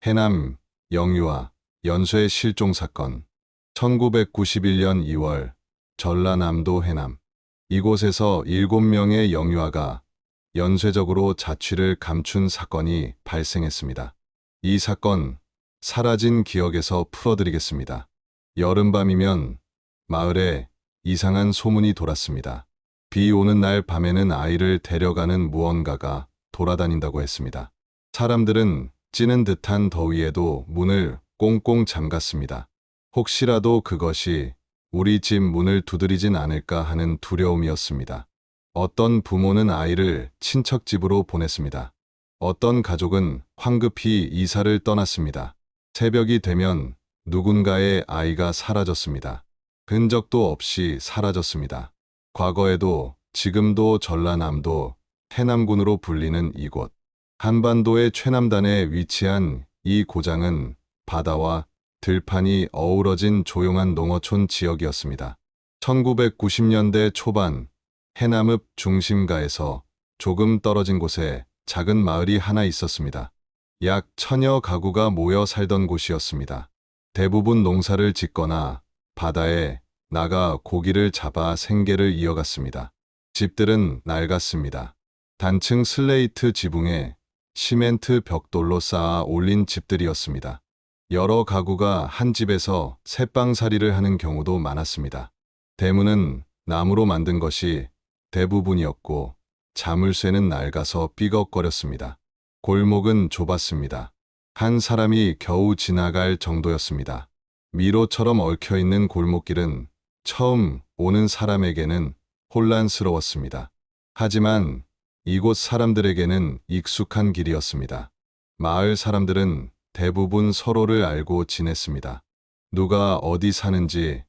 해남 영유아 연쇄 실종 사건. 1991년 2월 전라남도 해남. 이곳에서 7명의 영유아가 연쇄적으로 자취를 감춘 사건이 발생했습니다. 이 사건, 사라진 기억에서 풀어드리겠습니다. 여름밤이면 마을에 이상한 소문이 돌았습니다. 비 오는 날 밤에는 아이를 데려가는 무언가가 돌아다닌다고 했습니다. 사람들은 찌는 듯한 더위에도 문을 꽁꽁 잠갔습니다. 혹시라도 그것이 우리 집 문을 두드리진 않을까 하는 두려움이었습니다. 어떤 부모는 아이를 친척 집으로 보냈습니다. 어떤 가족은 황급히 이사를 떠났습니다. 새벽이 되면 누군가의 아이가 사라졌습니다. 흔적도 없이 사라졌습니다. 과거에도 지금도 전라남도 해남군으로 불리는 이곳. 한반도의 최남단에 위치한 이 고장은 바다와 들판이 어우러진 조용한 농어촌 지역이었습니다. 1990년대 초반 해남읍 중심가에서 조금 떨어진 곳에 작은 마을이 하나 있었습니다. 약 1000여 가구가 모여 살던 곳이었습니다. 대부분 농사를 짓거나 바다에 나가 고기를 잡아 생계를 이어갔습니다. 집들은 낡았습니다. 단층 슬레이트 지붕에 시멘트 벽돌로 쌓아 올린 집들이었습니다. 여러 가구가 한 집에서 새빵살이를 하는 경우도 많았습니다. 대문은 나무로 만든 것이 대부분이었고 자물쇠는 낡아서 삐걱거렸습니다. 골목은 좁았습니다. 한 사람이 겨우 지나갈 정도였습니다. 미로처럼 얽혀있는 골목길은 처음 오는 사람에게는 혼란스러웠습니다. 하지만 이곳 사람들에게는 익숙한 길이었습니다. 마을 사람들은 대부분 서로를 알고 지냈습니다. 누가 어디 사는지,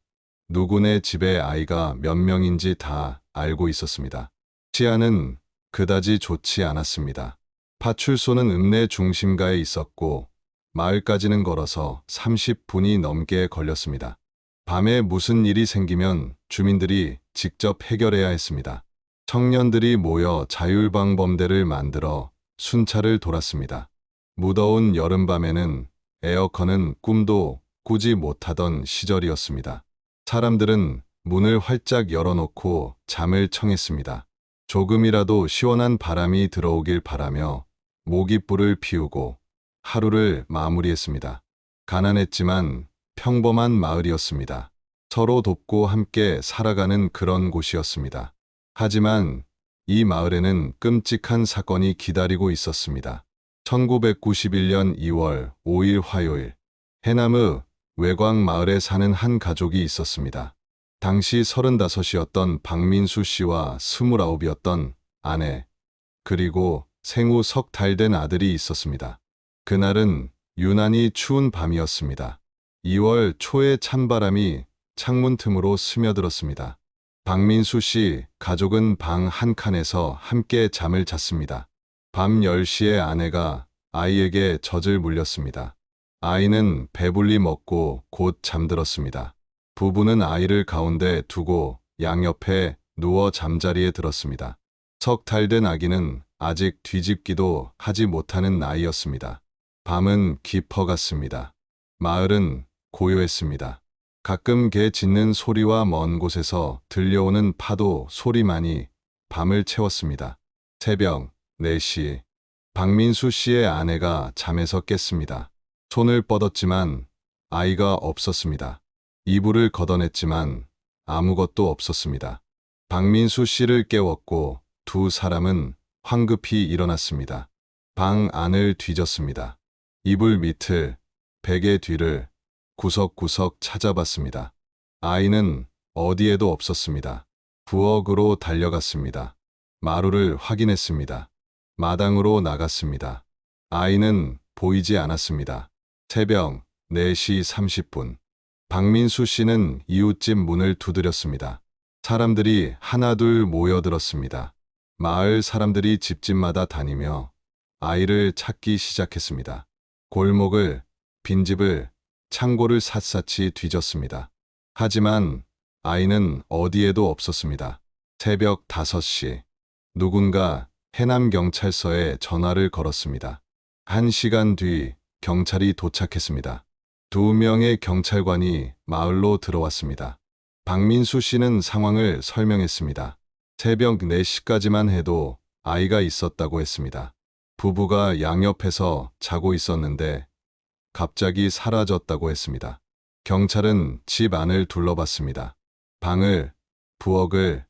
누구네 집에 아이가 몇 명인지 다 알고 있었습니다. 치안은 그다지 좋지 않았습니다. 파출소는 읍내 중심가에 있었고 마을까지는 걸어서 30분이 넘게 걸렸습니다. 밤에 무슨 일이 생기면 주민들이 직접 해결해야 했습니다. 청년들이 모여 자율방범대를 만들어 순찰을 돌았습니다. 무더운 여름밤에는 에어컨은 꿈도 꾸지 못하던 시절이었습니다. 사람들은 문을 활짝 열어놓고 잠을 청했습니다. 조금이라도 시원한 바람이 들어오길 바라며 모깃불을 피우고 하루를 마무리했습니다. 가난했지만 평범한 마을이었습니다. 서로 돕고 함께 살아가는 그런 곳이었습니다. 하지만 이 마을에는 끔찍한 사건이 기다리고 있었습니다. 1991년 2월 5일 화요일, 해남의 외광 마을에 사는 한 가족이 있었습니다. 당시 35이었던 박민수 씨와 29이었던 아내, 그리고 생후 석 달 된 아들이 있었습니다. 그날은 유난히 추운 밤이었습니다. 2월 초의 찬바람이 창문 틈으로 스며들었습니다. 박민수 씨 가족은 방 한 칸에서 함께 잠을 잤습니다. 밤 10시에 아내가 아이에게 젖을 물렸습니다. 아이는 배불리 먹고 곧 잠들었습니다. 부부는 아이를 가운데 두고 양옆에 누워 잠자리에 들었습니다. 석 달 된 아기는 아직 뒤집기도 하지 못하는 나이였습니다. 밤은 깊어갔습니다. 마을은 고요했습니다. 가끔 개 짖는 소리와 먼 곳에서 들려오는 파도 소리만이 밤을 채웠습니다. 새벽 4시, 박민수 씨의 아내가 잠에서 깼습니다. 손을 뻗었지만 아이가 없었습니다. 이불을 걷어냈지만 아무것도 없었습니다. 박민수 씨를 깨웠고 두 사람은 황급히 일어났습니다. 방 안을 뒤졌습니다. 이불 밑을, 베개 뒤를 구석구석 찾아봤습니다. 아이는 어디에도 없었습니다. 부엌으로 달려갔습니다. 마루를 확인했습니다. 마당으로 나갔습니다. 아이는 보이지 않았습니다. 새벽 4시 30분. 박민수 씨는 이웃집 문을 두드렸습니다. 사람들이 하나둘 모여들었습니다. 마을 사람들이 집집마다 다니며 아이를 찾기 시작했습니다. 골목을, 빈집을, 창고를 샅샅이 뒤졌습니다. 하지만 아이는 어디에도 없었습니다. 새벽 5시. 누군가 해남경찰서에 전화를 걸었습니다. 1시간 뒤 경찰이 도착했습니다. 2명의 경찰관이 마을로 들어왔습니다. 박민수 씨는 상황을 설명했습니다. 새벽 4시까지만 해도 아이가 있었다고 했습니다. 부부가 양옆에서 자고 있었는데 갑자기 사라졌다고 했습니다. 경찰은 집 안을 둘러봤습니다. 방을, 부엌을,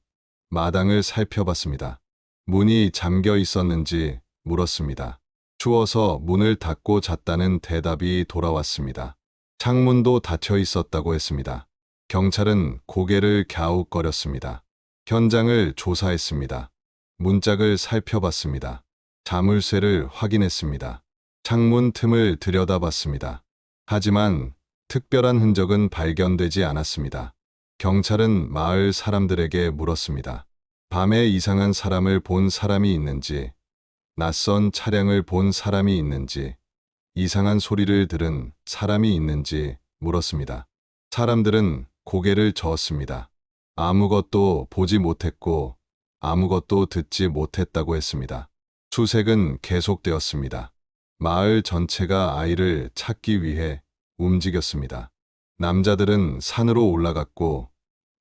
마당을 살펴봤습니다. 문이 잠겨 있었는지 물었습니다. 추워서 문을 닫고 잤다는 대답이 돌아왔습니다. 창문도 닫혀 있었다고 했습니다. 경찰은 고개를 갸웃거렸습니다. 현장을 조사했습니다. 문짝을 살펴봤습니다. 자물쇠를 확인했습니다. 창문 틈을 들여다봤습니다. 하지만 특별한 흔적은 발견되지 않았습니다. 경찰은 마을 사람들에게 물었습니다. 밤에 이상한 사람을 본 사람이 있는지, 낯선 차량을 본 사람이 있는지, 이상한 소리를 들은 사람이 있는지 물었습니다. 사람들은 고개를 저었습니다. 아무것도 보지 못했고 아무것도 듣지 못했다고 했습니다. 수색은 계속되었습니다. 마을 전체가 아이를 찾기 위해 움직였습니다. 남자들은 산으로 올라갔고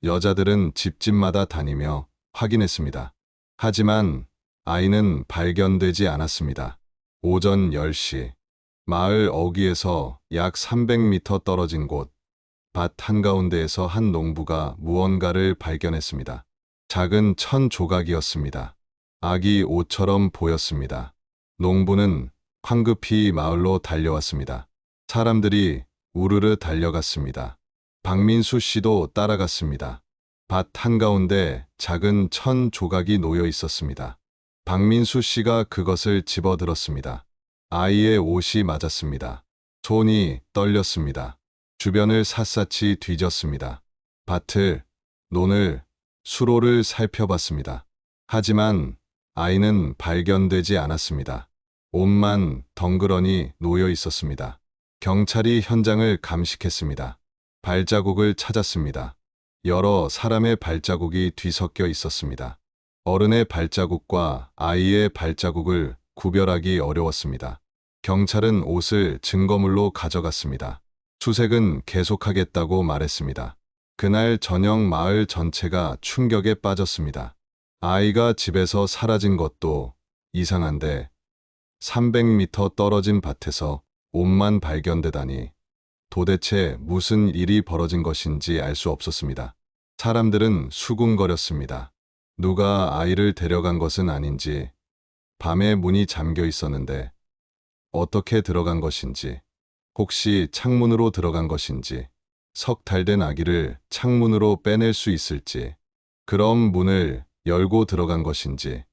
여자들은 집집마다 다니며 확인했습니다. 하지만 아이는 발견되지 않았습니다. 오전 10시, 마을 어귀에서 약 300m 떨어진 곳, 밭 한가운데에서 한 농부가 무언가를 발견했습니다. 작은 천 조각이었습니다. 아기 옷처럼 보였습니다. 농부는 황급히 마을로 달려왔습니다. 사람들이 우르르 달려갔습니다. 박민수 씨도 따라갔습니다. 밭 한가운데 작은 천 조각이 놓여 있었습니다. 박민수 씨가 그것을 집어들었습니다. 아이의 옷이 맞았습니다. 손이 떨렸습니다. 주변을 샅샅이 뒤졌습니다. 밭을, 논을, 수로를 살펴봤습니다. 하지만 아이는 발견되지 않았습니다. 옷만 덩그러니 놓여 있었습니다. 경찰이 현장을 감식했습니다. 발자국을 찾았습니다. 여러 사람의 발자국이 뒤섞여 있었습니다. 어른의 발자국과 아이의 발자국을 구별하기 어려웠습니다. 경찰은 옷을 증거물로 가져갔습니다. 수색은 계속하겠다고 말했습니다. 그날 저녁 마을 전체가 충격에 빠졌습니다. 아이가 집에서 사라진 것도 이상한데 300m 떨어진 밭에서 옷만 발견되다니 도대체 무슨 일이 벌어진 것인지 알 수 없었습니다. 사람들은 수군거렸습니다. 누가 아이를 데려간 것은 아닌지, 밤에 문이 잠겨 있었는데 어떻게 들어간 것인지, 혹시 창문으로 들어간 것인지, 석달된 아기를 창문으로 빼낼 수 있을지, 그럼 문을 열고 들어간 것인지,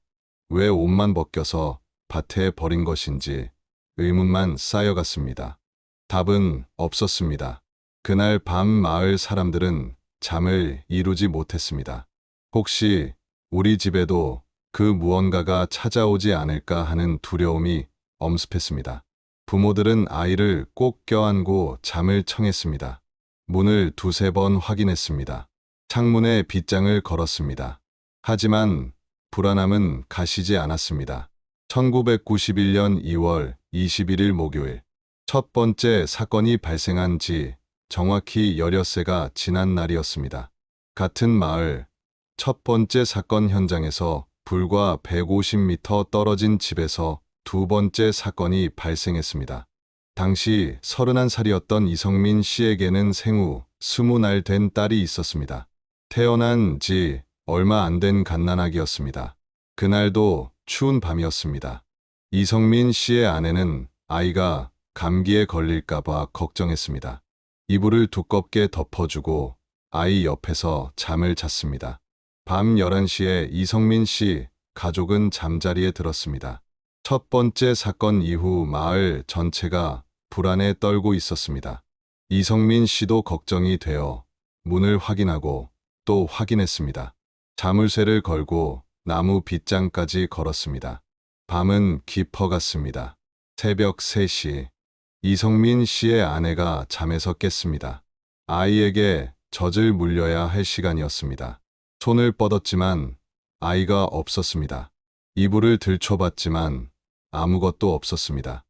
왜 옷만 벗겨서 밭에 버린 것인지 의문만 쌓여갔습니다. 답은 없었습니다. 그날 밤 마을 사람들은 잠을 이루지 못했습니다. 혹시 우리 집에도 그 무언가가 찾아오지 않을까 하는 두려움이 엄습했습니다. 부모들은 아이를 꼭 껴안고 잠을 청했습니다. 문을 2~3번 확인했습니다. 창문에 빗장을 걸었습니다. 하지만 불안함은 가시지 않았습니다. 1991년 2월 21일 목요일, 첫 번째 사건이 발생한 지 정확히 여럿새가 지난 날이었습니다. 같은 마을, 첫 번째 사건 현장에서 불과 150m 떨어진 집에서 2번째 사건이 발생했습니다. 당시 31살이었던 이성민 씨에게는 생후 20날 된 딸이 있었습니다. 태어난 지 얼마 안 된 갓난아기였습니다. 그날도 추운 밤이었습니다. 이성민 씨의 아내는 아이가 감기에 걸릴까봐 걱정했습니다. 이불을 두껍게 덮어주고 아이 옆에서 잠을 잤습니다. 밤 11시에 이성민 씨 가족은 잠자리에 들었습니다. 첫 번째 사건 이후 마을 전체가 불안에 떨고 있었습니다. 이성민 씨도 걱정이 되어 문을 확인하고 또 확인했습니다. 자물쇠를 걸고 나무 빗장까지 걸었습니다. 밤은 깊어갔습니다. 새벽 3시, 이성민 씨의 아내가 잠에서 깼습니다. 아이에게 젖을 물려야 할 시간이었습니다. 손을 뻗었지만 아이가 없었습니다. 이불을 들춰봤지만 아무것도 없었습니다.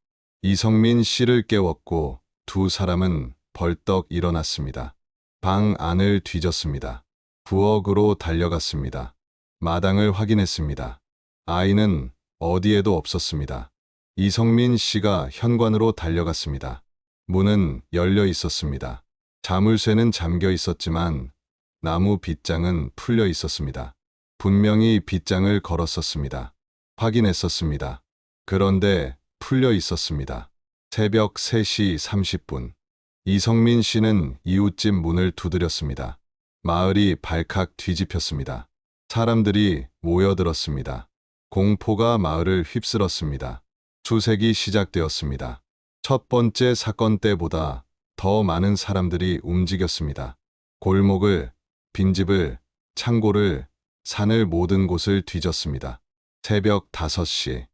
이성민 씨를 깨웠고 두 사람은 벌떡 일어났습니다. 방 안을 뒤졌습니다. 부엌으로 달려갔습니다. 마당을 확인했습니다. 아이는 어디에도 없었습니다. 이성민 씨가 현관으로 달려갔습니다. 문은 열려 있었습니다. 자물쇠는 잠겨 있었지만 나무 빗장은 풀려 있었습니다. 분명히 빗장을 걸었었습니다. 확인했었습니다. 그런데 풀려 있었습니다. 새벽 3시 30분. 이성민 씨는 이웃집 문을 두드렸습니다. 마을이 발칵 뒤집혔습니다. 사람들이 모여들었습니다. 공포가 마을을 휩쓸었습니다. 수색이 시작되었습니다. 첫 번째 사건 때보다 더 많은 사람들이 움직였습니다. 골목을, 빈집을, 창고를, 산을 모든 곳을 뒤졌습니다. 새벽 5시.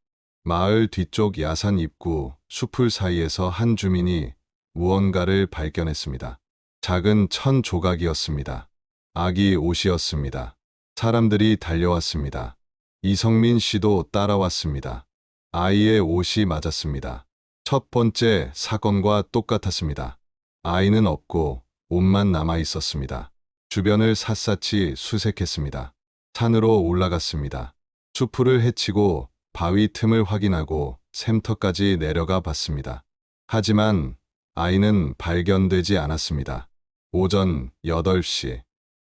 마을 뒤쪽 야산 입구 숲을 사이에서 한 주민이 무언가를 발견했습니다. 작은 천 조각이었습니다. 아기 옷이었습니다. 사람들이 달려왔습니다. 이성민 씨도 따라왔습니다. 아이의 옷이 맞았습니다. 첫 번째 사건과 똑같았습니다. 아이는 없고 옷만 남아 있었습니다. 주변을 샅샅이 수색했습니다. 산으로 올라갔습니다. 숲을 헤치고 바위 틈을 확인하고 샘터까지 내려가 봤습니다. 하지만 아이는 발견되지 않았습니다. 오전 8시.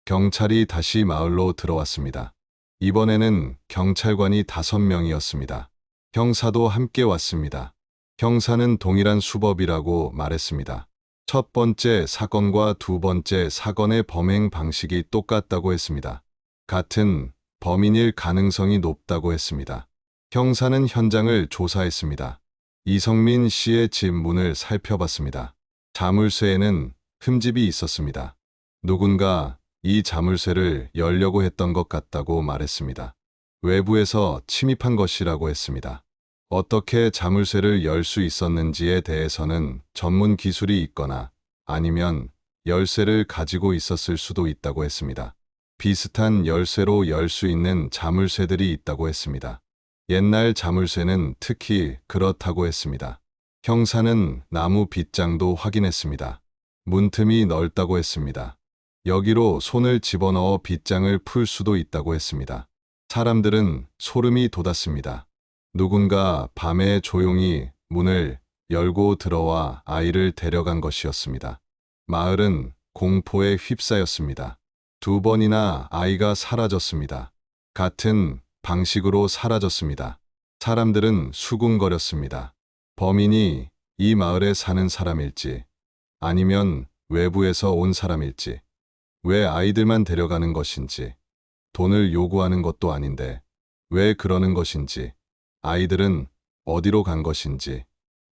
경찰이 다시 마을로 들어왔습니다. 이번에는 경찰관이 5명이었습니다. 형사도 함께 왔습니다. 형사는 동일한 수법이라고 말했습니다. 첫 번째 사건과 두 번째 사건의 범행 방식이 똑같다고 했습니다. 같은 범인일 가능성이 높다고 했습니다. 형사는 현장을 조사했습니다. 이성민 씨의 집 문을 살펴봤습니다. 자물쇠에는 흠집이 있었습니다. 누군가 이 자물쇠를 열려고 했던 것 같다고 말했습니다. 외부에서 침입한 것이라고 했습니다. 어떻게 자물쇠를 열 수 있었는지에 대해서는 전문 기술이 있거나 아니면 열쇠를 가지고 있었을 수도 있다고 했습니다. 비슷한 열쇠로 열 수 있는 자물쇠들이 있다고 했습니다. 옛날 자물쇠는 특히 그렇다고 했습니다. 형사는 나무 빗장도 확인했습니다. 문틈이 넓다고 했습니다. 여기로 손을 집어넣어 빗장을 풀 수도 있다고 했습니다. 사람들은 소름이 돋았습니다. 누군가 밤에 조용히 문을 열고 들어와 아이를 데려간 것이었습니다. 마을은 공포에 휩싸였습니다. 2번이나 아이가 사라졌습니다. 같은 방식으로 사라졌습니다. 사람들은 수군거렸습니다. 범인이 이 마을에 사는 사람일지 아니면 외부에서 온 사람일지, 왜 아이들만 데려가는 것인지, 돈을 요구하는 것도 아닌데 왜 그러는 것인지, 아이들은 어디로 간 것인지,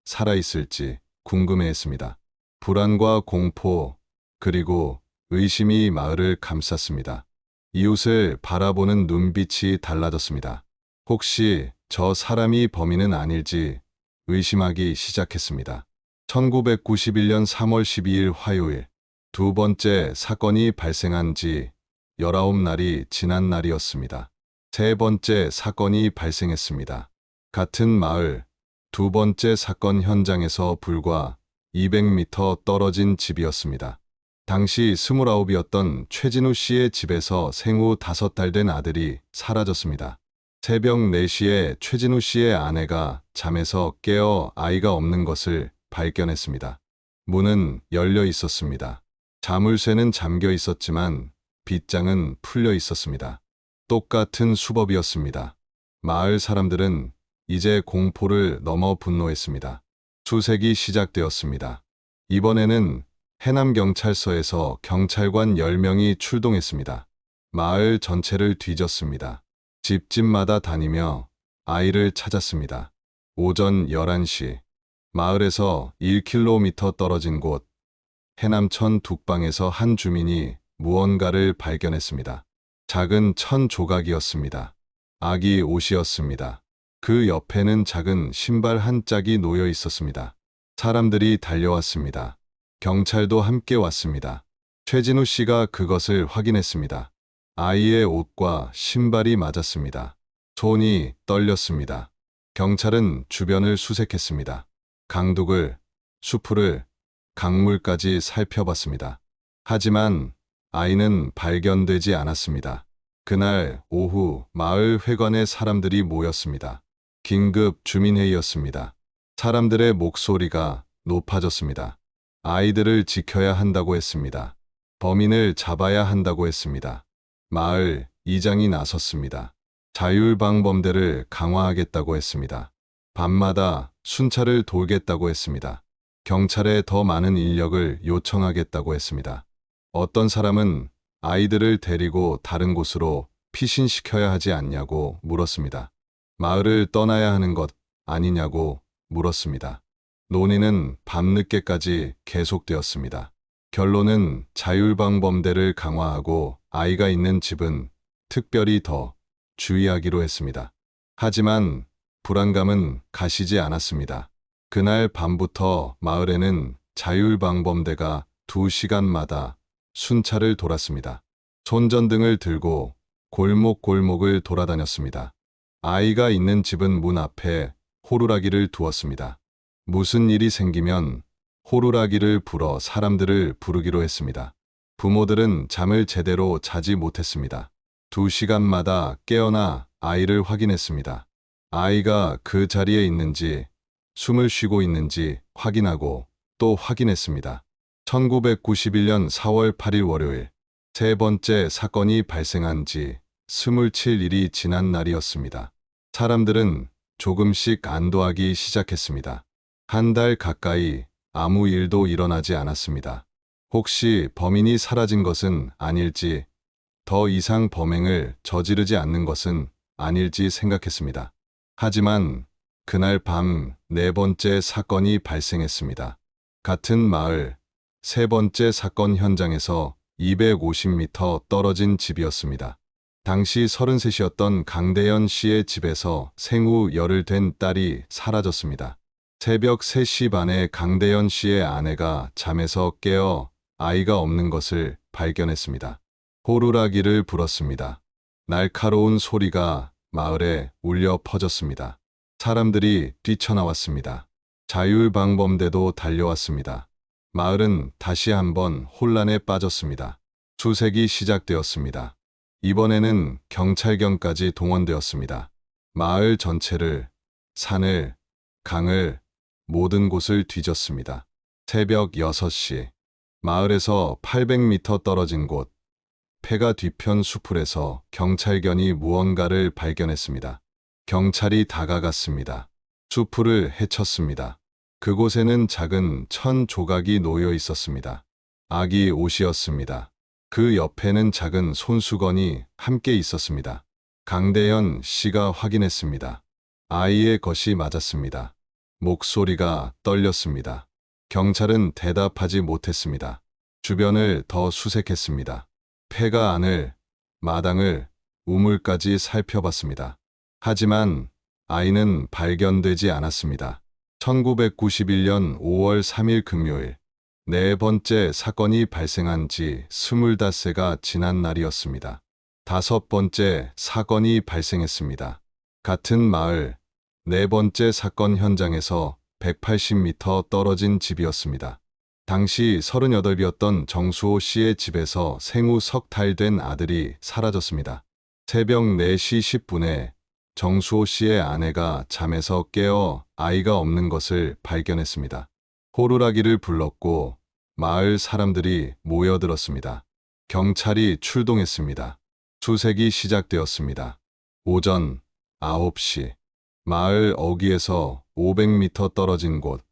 살아있을지 궁금해했습니다. 불안과 공포, 그리고 의심이 마을을 감쌌습니다. 이웃을 바라보는 눈빛이 달라졌습니다. 혹시 저 사람이 범인은 아닐지 의심하기 시작했습니다. 1991년 3월 12일 화요일, 두 번째 사건이 발생한 지 19날이 지난 날이었습니다. 세 번째 사건이 발생했습니다. 같은 마을, 두 번째 사건 현장에서 불과 200m 떨어진 집이었습니다. 당시 29이었던 최진우 씨의 집에서 생후 5달 된 아들이 사라졌습니다. 새벽 4시에 최진우 씨의 아내가 잠에서 깨어 아이가 없는 것을 발견했습니다. 문은 열려 있었습니다. 자물쇠는 잠겨 있었지만 빗장은 풀려 있었습니다. 똑같은 수법이었습니다. 마을 사람들은 이제 공포를 넘어 분노했습니다. 수색이 시작되었습니다. 이번에는 해남경찰서에서 경찰관 10명이 출동했습니다. 마을 전체를 뒤졌습니다. 집집마다 다니며 아이를 찾았습니다. 오전 11시, 마을에서 1km 떨어진 곳, 해남천 둑방에서 한 주민이 무언가를 발견했습니다. 작은 천 조각이었습니다. 아기 옷이었습니다. 그 옆에는 작은 신발 한 짝이 놓여 있었습니다. 사람들이 달려왔습니다. 경찰도 함께 왔습니다. 최진우 씨가 그것을 확인했습니다. 아이의 옷과 신발이 맞았습니다. 손이 떨렸습니다. 경찰은 주변을 수색했습니다. 강둑을, 수풀을, 강물까지 살펴봤습니다. 하지만 아이는 발견되지 않았습니다. 그날 오후 마을 회관에 사람들이 모였습니다. 긴급 주민회의였습니다. 사람들의 목소리가 높아졌습니다. 아이들을 지켜야 한다고 했습니다. 범인을 잡아야 한다고 했습니다. 마을 이장이 나섰습니다. 자율방범대를 강화하겠다고 했습니다. 밤마다 순찰을 돌겠다고 했습니다. 경찰에 더 많은 인력을 요청하겠다고 했습니다. 어떤 사람은 아이들을 데리고 다른 곳으로 피신시켜야 하지 않냐고 물었습니다. 마을을 떠나야 하는 것 아니냐고 물었습니다. 논의는 밤늦게까지 계속되었습니다. 결론은 자율방범대를 강화하고 아이가 있는 집은 특별히 더 주의하기로 했습니다. 하지만 불안감은 가시지 않았습니다. 그날 밤부터 마을에는 자율방범대가 2시간마다 순찰을 돌았습니다. 손전등을 들고 골목골목을 돌아다녔습니다. 아이가 있는 집은 문 앞에 호루라기를 두었습니다. 무슨 일이 생기면 호루라기를 불어 사람들을 부르기로 했습니다. 부모들은 잠을 제대로 자지 못했습니다. 2시간마다 깨어나 아이를 확인했습니다. 아이가 그 자리에 있는지, 숨을 쉬고 있는지 확인하고 또 확인했습니다. 1991년 4월 8일 월요일, 세 번째 사건이 발생한 지 27일이 지난 날이었습니다. 사람들은 조금씩 안도하기 시작했습니다. 한 달 가까이 아무 일도 일어나지 않았습니다. 혹시 범인이 사라진 것은 아닐지, 더 이상 범행을 저지르지 않는 것은 아닐지 생각했습니다. 하지만 그날 밤 네 번째 사건이 발생했습니다. 같은 마을 세 번째 사건 현장에서 250m 떨어진 집이었습니다. 당시 33이었던 강대현 씨의 집에서 생후 열흘 된 딸이 사라졌습니다. 새벽 3시 반에 강대현 씨의 아내가 잠에서 깨어 아이가 없는 것을 발견했습니다. 호루라기를 불었습니다. 날카로운 소리가 마을에 울려 퍼졌습니다. 사람들이 뛰쳐나왔습니다. 자율방범대도 달려왔습니다. 마을은 다시 한번 혼란에 빠졌습니다. 수색이 시작되었습니다. 이번에는 경찰견까지 동원되었습니다. 마을 전체를, 산을, 강을, 모든 곳을 뒤졌습니다. 새벽 6시, 마을에서 800m 떨어진 곳, 폐가 뒤편 수풀에서 경찰견이 무언가를 발견했습니다. 경찰이 다가갔습니다. 수풀을 헤쳤습니다. 그곳에는 작은 천 조각이 놓여 있었습니다. 아기 옷이었습니다. 그 옆에는 작은 손수건이 함께 있었습니다. 강대현 씨가 확인했습니다. 아이의 것이 맞았습니다. 목소리가 떨렸습니다. 경찰은 대답하지 못했습니다. 주변을 더 수색했습니다. 폐가 안을, 마당을, 우물까지 살펴봤습니다. 하지만 아이는 발견되지 않았습니다. 1991년 5월 3일 금요일, 네 번째 사건이 발생한 지 25세가 지난 날이었습니다. 다섯 번째 사건이 발생했습니다. 같은 마을, 네 번째 사건 현장에서 180m 떨어진 집이었습니다. 당시 38이었던 정수호 씨의 집에서 생후 석 달 된 아들이 사라졌습니다. 새벽 4시 10분에 정수호 씨의 아내가 잠에서 깨어 아이가 없는 것을 발견했습니다. 호루라기를 불렀고 마을 사람들이 모여들었습니다. 경찰이 출동했습니다. 수색이 시작되었습니다. 오전 9시, 마을 어귀에서 500m 떨어진 곳,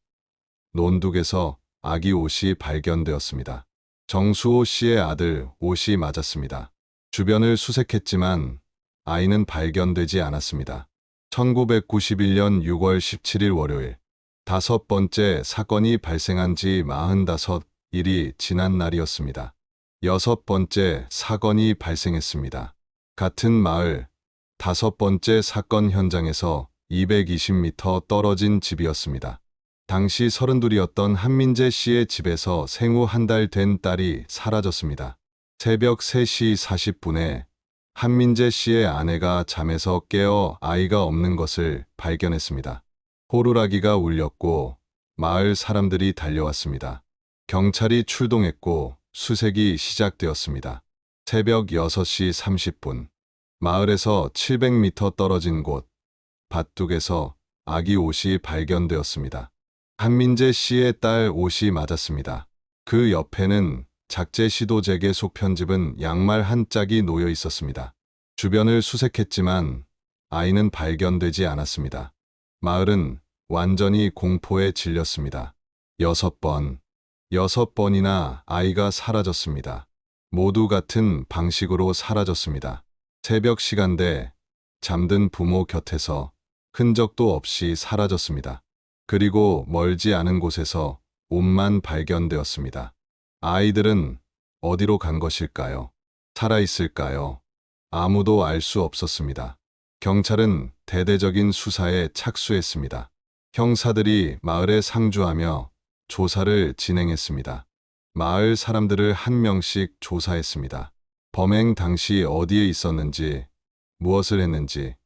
논둑에서 아기 옷이 발견되었습니다. 정수호 씨의 아들 옷이 맞았습니다. 주변을 수색했지만 아이는 발견되지 않았습니다. 1991년 6월 17일 월요일, 다섯 번째 사건이 발생한 지 45일이 지난 날이었습니다. 여섯 번째 사건이 발생했습니다. 같은 마을, 다섯 번째 사건 현장에서 220m 떨어진 집이었습니다. 당시 32이었던 한민재 씨의 집에서 생후 한 달 된 딸이 사라졌습니다. 새벽 3시 40분에 한민재 씨의 아내가 잠에서 깨어 아이가 없는 것을 발견했습니다. 호루라기가 울렸고 마을 사람들이 달려왔습니다. 경찰이 출동했고 수색이 시작되었습니다. 새벽 6시 30분, 마을에서 700m 떨어진 곳, 밭둑에서 아기 옷이 발견되었습니다. 한민재 씨의 딸 옷이 맞았습니다. 그 옆에는 작제 시도제게 속편집은 양말 한 짝이 놓여 있었습니다. 주변을 수색했지만 아이는 발견되지 않았습니다. 마을은 완전히 공포에 질렸습니다. 6번, 6번이나 아이가 사라졌습니다. 모두 같은 방식으로 사라졌습니다. 새벽 시간대 잠든 부모 곁에서 흔적도 없이 사라졌습니다. 그리고 멀지 않은 곳에서 옷만 발견되었습니다. 아이들은 어디로 간 것일까요? 살아있을까요? 아무도 알 수 없었습니다. 경찰은 대대적인 수사에 착수했습니다. 형사들이 마을에 상주하며 조사를 진행했습니다. 마을 사람들을 한 명씩 조사했습니다. 범행 당시 어디에 있었는지, 무엇을 했는지,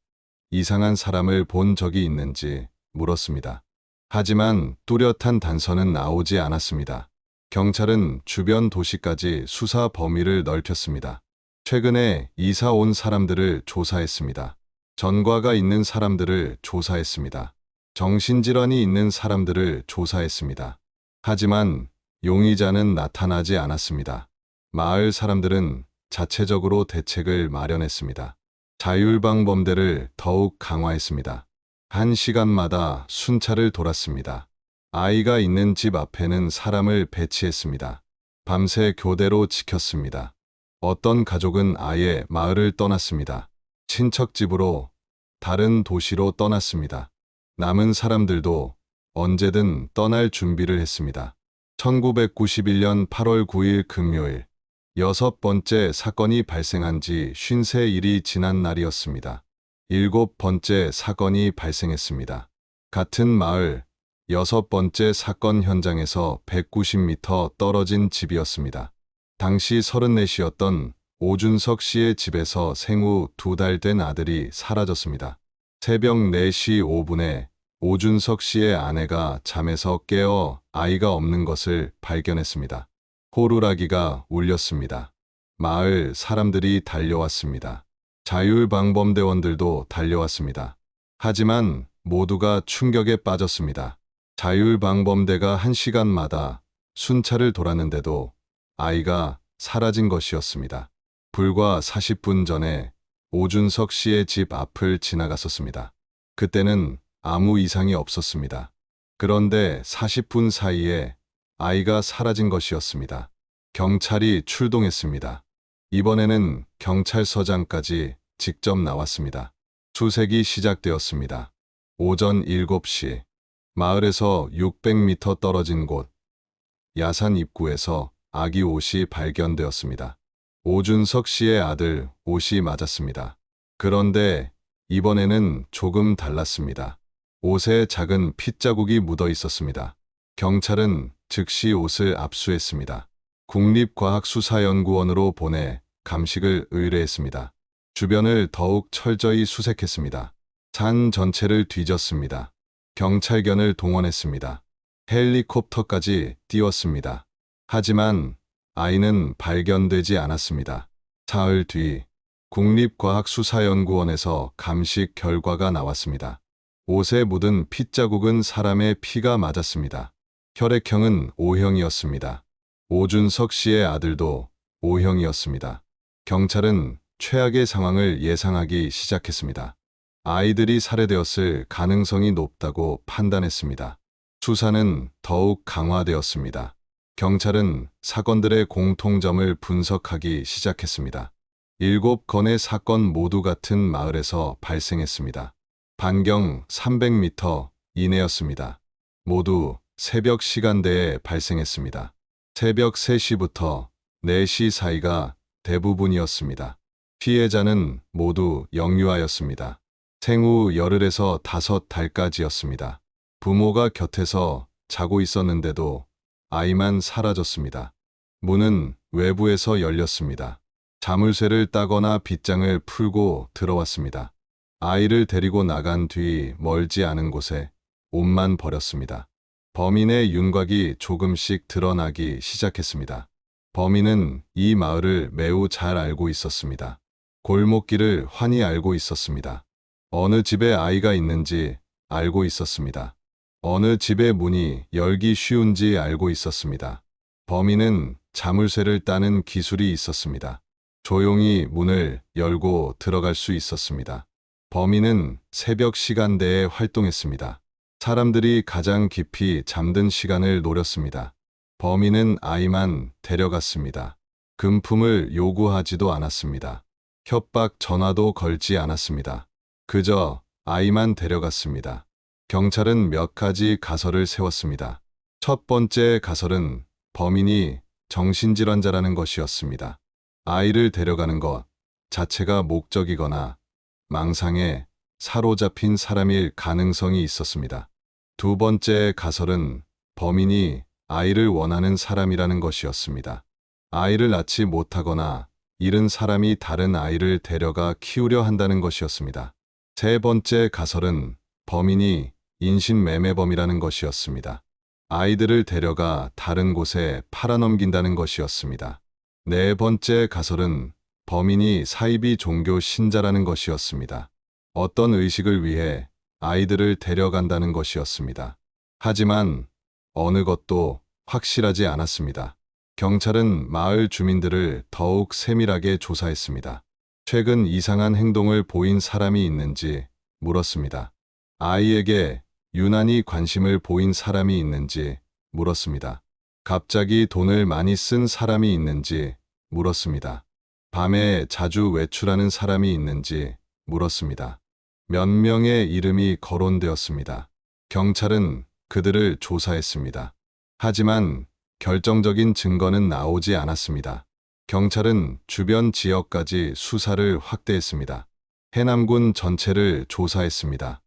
이상한 사람을 본 적이 있는지 물었습니다. 하지만 뚜렷한 단서는 나오지 않았습니다. 경찰은 주변 도시까지 수사 범위를 넓혔습니다. 최근에 이사 온 사람들을 조사했습니다. 전과가 있는 사람들을 조사했습니다. 정신질환이 있는 사람들을 조사했습니다. 하지만 용의자는 나타나지 않았습니다. 마을 사람들은 자체적으로 대책을 마련했습니다. 자율방범대를 더욱 강화했습니다. 1시간마다 순찰을 돌았습니다. 아이가 있는 집 앞에는 사람을 배치했습니다. 밤새 교대로 지켰습니다. 어떤 가족은 아예 마을을 떠났습니다. 친척 집으로, 다른 도시로 떠났습니다. 남은 사람들도 언제든 떠날 준비를 했습니다. 1991년 8월 9일 금요일, 6번째 사건이 발생한 지 53일이 지난 날이었습니다. 7번째 사건이 발생했습니다. 같은 마을 6번째 사건 현장에서 190m 떨어진 집이었습니다. 당시 34시였던 오준석 씨의 집에서 생후 2달 된 아들이 사라졌습니다. 새벽 4시 5분에 오준석 씨의 아내가 잠에서 깨어 아이가 없는 것을 발견했습니다. 호루라기가 울렸습니다. 마을 사람들이 달려왔습니다. 자율방범대원들도 달려왔습니다. 하지만 모두가 충격에 빠졌습니다. 자율방범대가 1시간마다 순찰을 돌았는데도 아이가 사라진 것이었습니다. 불과 40분 전에 오준석 씨의 집 앞을 지나갔었습니다. 그때는 아무 이상이 없었습니다. 그런데 40분 사이에 아이가 사라진 것이었습니다. 경찰이 출동했습니다. 이번에는 경찰서장까지 직접 나왔습니다. 수색이 시작되었습니다. 오전 7시, 마을에서 600m 떨어진 곳, 야산 입구에서 아기 옷이 발견되었습니다. 오준석 씨의 아들 옷이 맞았습니다. 그런데 이번에는 조금 달랐습니다. 옷에 작은 핏자국이 묻어 있었습니다. 경찰은 즉시 옷을 압수했습니다. 국립과학수사연구원으로 보내 감식을 의뢰했습니다. 주변을 더욱 철저히 수색했습니다. 산 전체를 뒤졌습니다. 경찰견을 동원했습니다. 헬리콥터까지 띄웠습니다. 하지만 아이는 발견되지 않았습니다. 사흘 뒤 국립과학수사연구원에서 감식 결과가 나왔습니다. 옷에 묻은 핏자국은 사람의 피가 맞았습니다. 혈액형은 O형이었습니다. 오준석 씨의 아들도 O형이었습니다. 경찰은 최악의 상황을 예상하기 시작했습니다. 아이들이 살해되었을 가능성이 높다고 판단했습니다. 수사는 더욱 강화되었습니다. 경찰은 사건들의 공통점을 분석하기 시작했습니다. 7건의 사건 모두 같은 마을에서 발생했습니다. 반경 300m 이내였습니다. 모두 새벽 시간대에 발생했습니다. 새벽 3시부터 4시 사이가 대부분이었습니다. 피해자는 모두 영유아였습니다. 생후 열흘에서 5달까지였습니다. 부모가 곁에서 자고 있었는데도 아이만 사라졌습니다. 문은 외부에서 열렸습니다. 자물쇠를 따거나 빗장을 풀고 들어왔습니다. 아이를 데리고 나간 뒤 멀지 않은 곳에 옷만 버렸습니다. 범인의 윤곽이 조금씩 드러나기 시작했습니다. 범인은 이 마을을 매우 잘 알고 있었습니다. 골목길을 환히 알고 있었습니다. 어느 집에 아이가 있는지 알고 있었습니다. 어느 집의 문이 열기 쉬운지 알고 있었습니다. 범인은 자물쇠를 따는 기술이 있었습니다. 조용히 문을 열고 들어갈 수 있었습니다. 범인은 새벽 시간대에 활동했습니다. 사람들이 가장 깊이 잠든 시간을 노렸습니다. 범인은 아이만 데려갔습니다. 금품을 요구하지도 않았습니다. 협박 전화도 걸지 않았습니다. 그저 아이만 데려갔습니다. 경찰은 몇 가지 가설을 세웠습니다. 첫 번째 가설은 범인이 정신질환자라는 것이었습니다. 아이를 데려가는 것 자체가 목적이거나 망상에 사로잡힌 사람일 가능성이 있었습니다. 두 번째 가설은 범인이 아이를 원하는 사람이라는 것이었습니다. 아이를 낳지 못하거나 잃은 사람이 다른 아이를 데려가 키우려 한다는 것이었습니다. 세 번째 가설은 범인이 인신매매범이라는 것이었습니다. 아이들을 데려가 다른 곳에 팔아넘긴다는 것이었습니다. 네 번째 가설은 범인이 사이비 종교 신자라는 것이었습니다. 어떤 의식을 위해 아이들을 데려간다는 것이었습니다. 하지만 어느 것도 확실하지 않았습니다. 경찰은 마을 주민들을 더욱 세밀하게 조사했습니다. 최근 이상한 행동을 보인 사람이 있는지 물었습니다. 아이에게 유난히 관심을 보인 사람이 있는지 물었습니다. 갑자기 돈을 많이 쓴 사람이 있는지 물었습니다. 밤에 자주 외출하는 사람이 있는지 물었습니다. 몇 명의 이름이 거론되었습니다. 경찰은 그들을 조사했습니다. 하지만 결정적인 증거는 나오지 않았습니다. 경찰은 주변 지역까지 수사를 확대했습니다. 해남군 전체를 조사했습니다.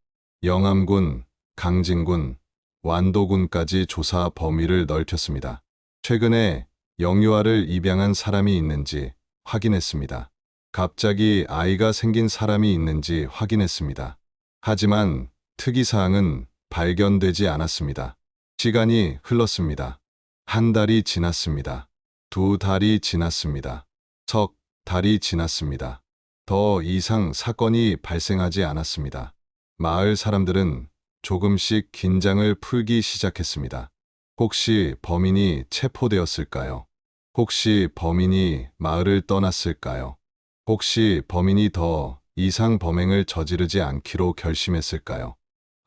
영암군, 강진군, 완도군까지 조사 범위를 넓혔습니다. 최근에 영유아를 입양한 사람이 있는지 확인했습니다. 갑자기 아이가 생긴 사람이 있는지 확인했습니다. 하지만 특이사항은 발견되지 않았습니다. 시간이 흘렀습니다. 한 달이 지났습니다. 두 달이 지났습니다. 석 달이 지났습니다. 더 이상 사건이 발생하지 않았습니다. 마을 사람들은 조금씩 긴장을 풀기 시작했습니다. 혹시 범인이 체포되었을까요? 혹시 범인이 마을을 떠났을까요? 혹시 범인이 더 이상 범행을 저지르지 않기로 결심했을까요?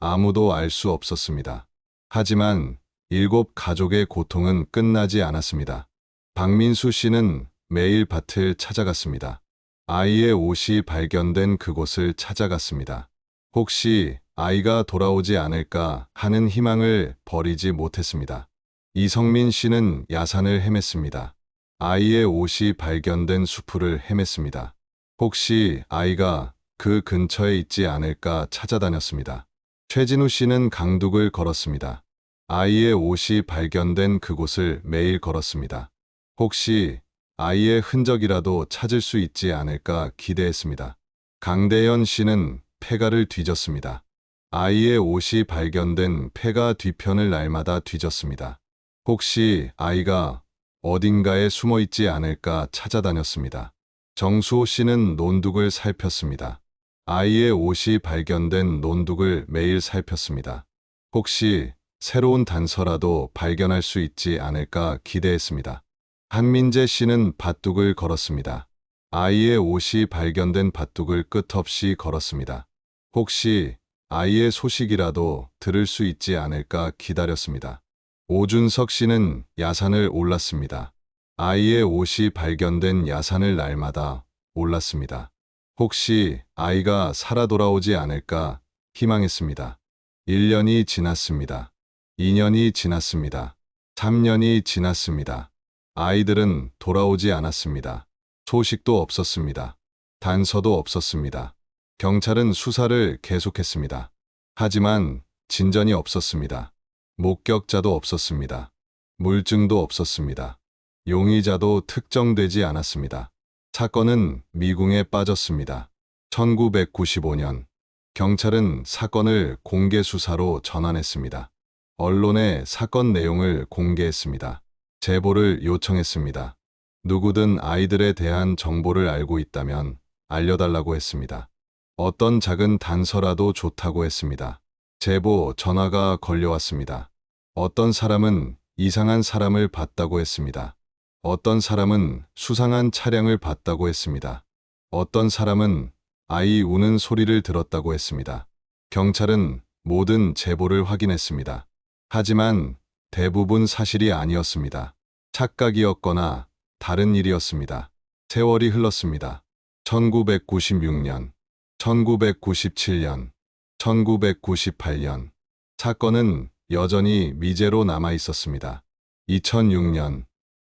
아무도 알 수 없었습니다. 하지만 7가족의 고통은 끝나지 않았습니다. 박민수 씨는 매일 밭을 찾아갔습니다. 아이의 옷이 발견된 그곳을 찾아갔습니다. 혹시 아이가 돌아오지 않을까 하는 희망을 버리지 못했습니다. 이성민 씨는 야산을 헤맸습니다. 아이의 옷이 발견된 수풀을 헤맸습니다. 혹시 아이가 그 근처에 있지 않을까 찾아다녔습니다. 최진우 씨는 강둑을 걸었습니다. 아이의 옷이 발견된 그곳을 매일 걸었습니다. 혹시 아이의 흔적이라도 찾을 수 있지 않을까 기대했습니다. 강대현 씨는 폐가를 뒤졌습니다. 아이의 옷이 발견된 폐가 뒤편을 날마다 뒤졌습니다. 혹시 아이가 어딘가에 숨어 있지 않을까 찾아다녔습니다. 정수호 씨는 논둑을 살폈습니다. 아이의 옷이 발견된 논둑을 매일 살폈습니다. 혹시 새로운 단서라도 발견할 수 있지 않을까 기대했습니다. 한민재 씨는 밭둑을 걸었습니다. 아이의 옷이 발견된 밭둑을 끝없이 걸었습니다. 혹시 아이의 소식이라도 들을 수 있지 않을까 기다렸습니다. 오준석 씨는 야산을 올랐습니다. 아이의 옷이 발견된 야산을 날마다 올랐습니다. 혹시 아이가 살아 돌아오지 않을까 희망했습니다. 1년이 지났습니다. 2년이 지났습니다. 3년이 지났습니다. 아이들은 돌아오지 않았습니다. 소식도 없었습니다. 단서도 없었습니다. 경찰은 수사를 계속했습니다. 하지만 진전이 없었습니다. 목격자도 없었습니다. 물증도 없었습니다. 용의자도 특정되지 않았습니다. 사건은 미궁에 빠졌습니다. 1995년 경찰은 사건을 공개 수사로 전환했습니다. 언론에 사건 내용을 공개했습니다. 제보를 요청했습니다. 누구든 아이들에 대한 정보를 알고 있다면 알려달라고 했습니다. 어떤 작은 단서라도 좋다고 했습니다. 제보 전화가 걸려왔습니다. 어떤 사람은 이상한 사람을 봤다고 했습니다. 어떤 사람은 수상한 차량을 봤다고 했습니다. 어떤 사람은 아이 우는 소리를 들었다고 했습니다. 경찰은 모든 제보를 확인했습니다. 하지만 대부분 사실이 아니었습니다. 착각이었거나 다른 일이었습니다. 세월이 흘렀습니다. 1996년, 1997년, 1998년. 사건은 여전히 미제로 남아 있었습니다. 2006년,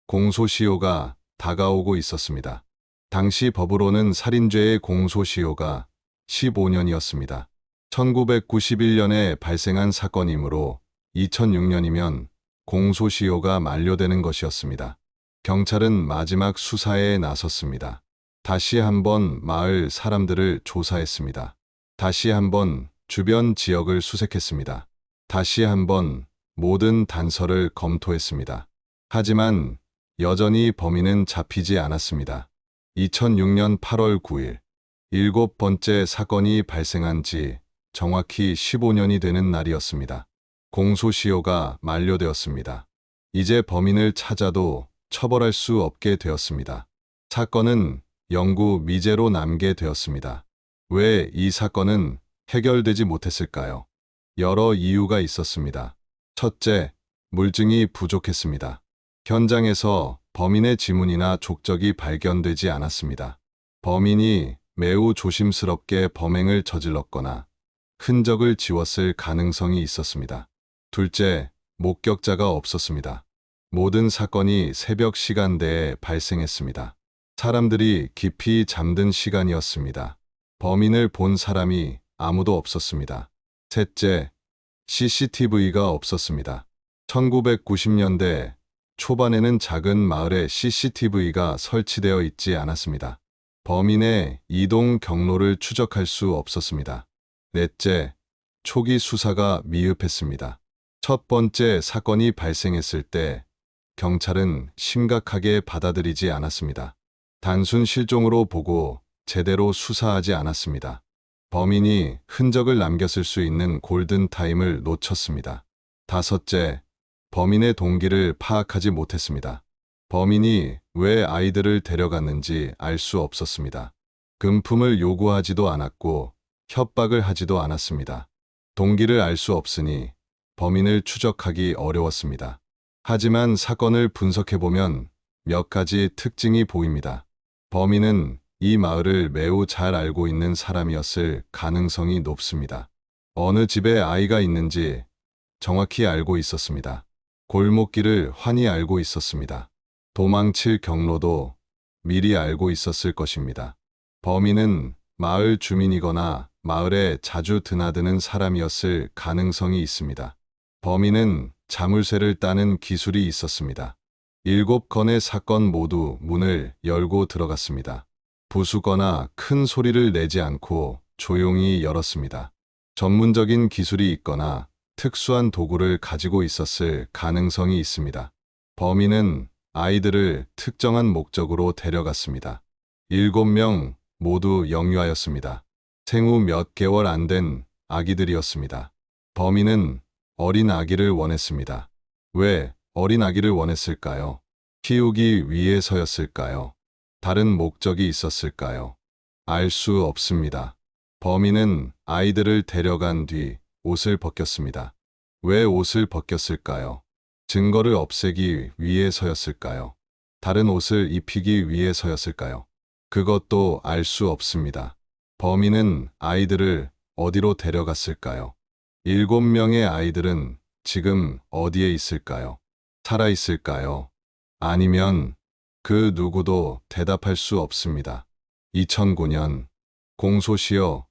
공소시효가 다가오고 있었습니다. 당시 법으로는 살인죄의 공소시효가 15년이었습니다. 1991년에 발생한 사건이므로 2006년이면 공소시효가 만료되는 것이었습니다. 경찰은 마지막 수사에 나섰습니다. 다시 한번 마을 사람들을 조사했습니다. 다시 한번 주변 지역을 수색했습니다. 다시 한번 모든 단서를 검토했습니다. 하지만 여전히 범인은 잡히지 않았습니다. 2006년 8월 9일, 7번째 사건이 발생한 지 정확히 15년이 되는 날이었습니다. 공소시효가 만료되었습니다. 이제 범인을 찾아도 처벌할 수 없게 되었습니다. 사건은 영구 미제로 남게 되었습니다. 왜 이 사건은 해결되지 못했을까요? 여러 이유가 있었습니다. 첫째, 물증이 부족했습니다. 현장에서 범인의 지문이나 족적이 발견되지 않았습니다. 범인이 매우 조심스럽게 범행을 저질렀거나 흔적을 지웠을 가능성이 있었습니다. 둘째, 목격자가 없었습니다. 모든 사건이 새벽 시간대에 발생했습니다. 사람들이 깊이 잠든 시간이었습니다. 범인을 본 사람이 아무도 없었습니다. 셋째, CCTV가 없었습니다. 1990년대 초반에는 작은 마을에 CCTV가 설치되어 있지 않았습니다. 범인의 이동 경로를 추적할 수 없었습니다. 넷째, 초기 수사가 미흡했습니다. 첫 번째 사건이 발생했을 때 경찰은 심각하게 받아들이지 않았습니다. 단순 실종으로 보고 제대로 수사하지 않았습니다. 범인이 흔적을 남겼을 수 있는 골든타임을 놓쳤습니다. 다섯째, 범인의 동기를 파악하지 못했습니다. 범인이 왜 아이들을 데려갔는지 알 수 없었습니다. 금품을 요구하지도 않았고 협박을 하지도 않았습니다. 동기를 알 수 없으니 범인을 추적하기 어려웠습니다. 하지만 사건을 분석해보면 몇 가지 특징이 보입니다. 범인은 이 마을을 매우 잘 알고 있는 사람이었을 가능성이 높습니다. 어느 집에 아이가 있는지 정확히 알고 있었습니다. 골목길을 환히 알고 있었습니다. 도망칠 경로도 미리 알고 있었을 것입니다. 범인은 마을 주민이거나 마을에 자주 드나드는 사람이었을 가능성이 있습니다. 범인은 자물쇠를 따는 기술이 있었습니다. 7건의 사건 모두 문을 열고 들어갔습니다. 부수거나 큰 소리를 내지 않고 조용히 열었습니다. 전문적인 기술이 있거나 특수한 도구를 가지고 있었을 가능성이 있습니다. 범인은 아이들을 특정한 목적으로 데려갔습니다. 7명 모두 영유아였습니다. 생후 몇 개월 안 된 아기들이었습니다. 범인은 어린 아기를 원했습니다. 왜 어린 아기를 원했을까요? 키우기 위해서였을까요? 다른 목적이 있었을까요? 알 수 없습니다. 범인은 아이들을 데려간 뒤 옷을 벗겼습니다. 왜 옷을 벗겼을까요? 증거를 없애기 위해서였을까요? 다른 옷을 입히기 위해서였을까요? 그것도 알 수 없습니다. 범인은 아이들을 어디로 데려갔을까요? 7명의 아이들은 지금 어디에 있을까요? 살아 있을까요? 아니면 그 누구도 대답할 수 없습니다. 2009년 공소시효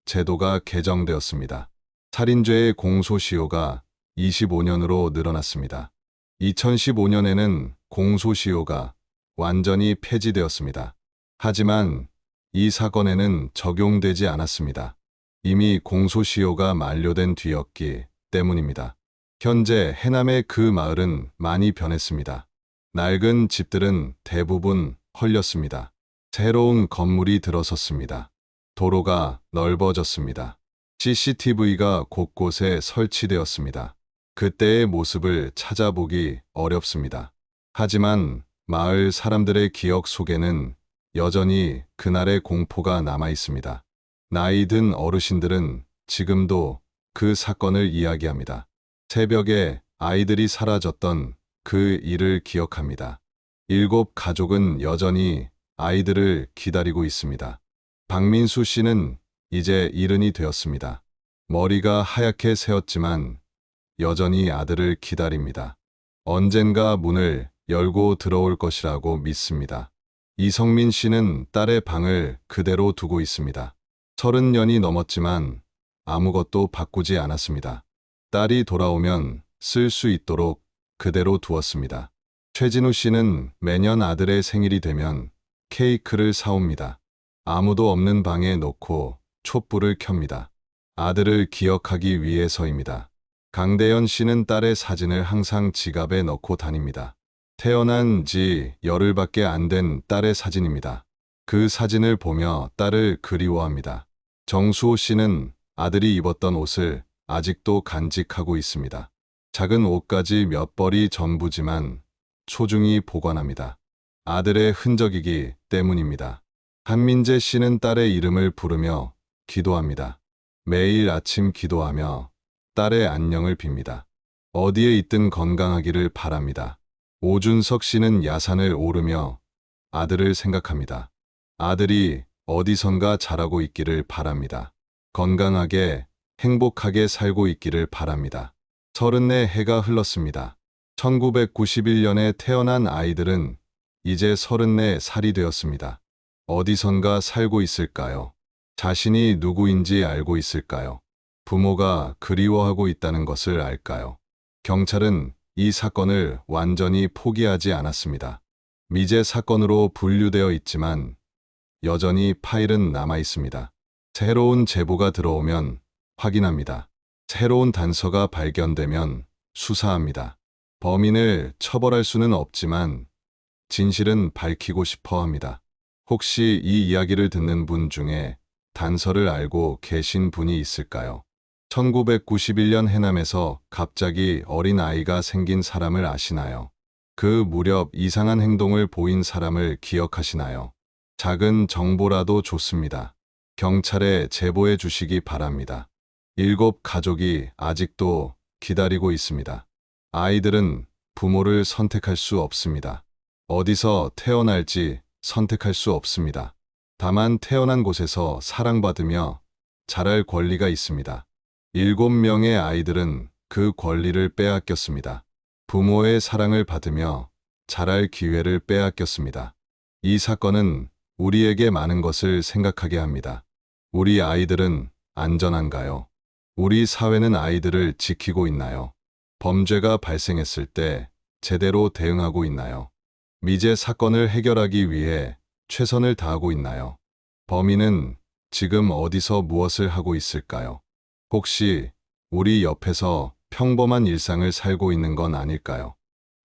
제도가 개정되었습니다. 살인죄의 공소시효가 25년으로 늘어났습니다. 2015년에는 공소시효가 완전히 폐지되었습니다. 하지만 이 사건에는 적용되지 않았습니다. 이미 공소시효가 만료된 뒤였기 때문입니다. 현재 해남의 그 마을은 많이 변했습니다. 낡은 집들은 대부분 헐렸습니다. 새로운 건물이 들어섰습니다. 도로가 넓어졌습니다. CCTV가 곳곳에 설치되었습니다. 그때의 모습을 찾아보기 어렵습니다. 하지만 마을 사람들의 기억 속에는 여전히 그날의 공포가 남아 있습니다. 나이 든 어르신들은 지금도 그 사건을 이야기합니다. 새벽에 아이들이 사라졌던 그 일을 기억합니다. 7가족은 여전히 아이들을 기다리고 있습니다. 박민수 씨는 이제 70이 되었습니다. 머리가 하얗게 새었지만 여전히 아들을 기다립니다. 언젠가 문을 열고 들어올 것이라고 믿습니다. 이성민 씨는 딸의 방을 그대로 두고 있습니다. 30년이 넘었지만 아무것도 바꾸지 않았습니다. 딸이 돌아오면 쓸 수 있도록 그대로 두었습니다. 최진우 씨는 매년 아들의 생일이 되면 케이크를 사옵니다. 아무도 없는 방에 놓고 촛불을 켭니다. 아들을 기억하기 위해서입니다. 강대현 씨는 딸의 사진을 항상 지갑에 넣고 다닙니다. 태어난 지 열흘밖에 안 된 딸의 사진입니다. 그 사진을 보며 딸을 그리워합니다. 정수호 씨는 아들이 입었던 옷을 아직도 간직하고 있습니다. 작은 옷가지 몇 벌이 전부지만 소중히 보관합니다. 아들의 흔적이기 때문입니다. 한민재 씨는 딸의 이름을 부르며 기도합니다. 매일 아침 기도하며 딸의 안녕을 빕니다. 어디에 있든 건강하기를 바랍니다. 오준석 씨는 야산을 오르며 아들을 생각합니다. 아들이 어디선가 잘하고 있기를 바랍니다. 건강하게 행복하게 살고 있기를 바랍니다. 34 해가 흘렀습니다. 1991년에 태어난 아이들은 이제 34살이 되었습니다. 어디선가 살고 있을까요? 자신이 누구인지 알고 있을까요? 부모가 그리워하고 있다는 것을 알까요? 경찰은 이 사건을 완전히 포기하지 않았습니다. 미제 사건으로 분류되어 있지만 여전히 파일은 남아 있습니다. 새로운 제보가 들어오면 확인합니다. 새로운 단서가 발견되면 수사합니다. 범인을 처벌할 수는 없지만 진실은 밝히고 싶어 합니다. 혹시 이 이야기를 듣는 분 중에 단서를 알고 계신 분이 있을까요? 1991년 해남에서 갑자기 어린 아이가 생긴 사람을 아시나요? 그 무렵 이상한 행동을 보인 사람을 기억하시나요? 작은 정보라도 좋습니다. 경찰에 제보해 주시기 바랍니다. 7가족이 아직도 기다리고 있습니다. 아이들은 부모를 선택할 수 없습니다. 어디서 태어날지 선택할 수 없습니다. 다만 태어난 곳에서 사랑받으며 자랄 권리가 있습니다. 7명의 아이들은 그 권리를 빼앗겼습니다. 부모의 사랑을 받으며 자랄 기회를 빼앗겼습니다. 이 사건은 우리에게 많은 것을 생각하게 합니다. 우리 아이들은 안전한가요? 우리 사회는 아이들을 지키고 있나요? 범죄가 발생했을 때 제대로 대응하고 있나요? 미제 사건을 해결하기 위해 최선을 다하고 있나요? 범인은 지금 어디서 무엇을 하고 있을까요? 혹시 우리 옆에서 평범한 일상을 살고 있는 건 아닐까요?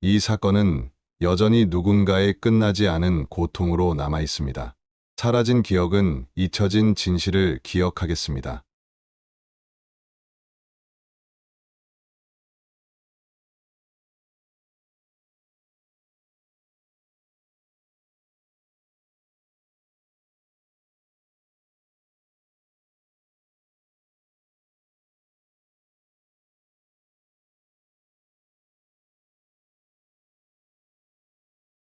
이 사건은 여전히 누군가의 끝나지 않은 고통으로 남아 있습니다. 사라진 기억은 잊혀진 진실을 기억하겠습니다.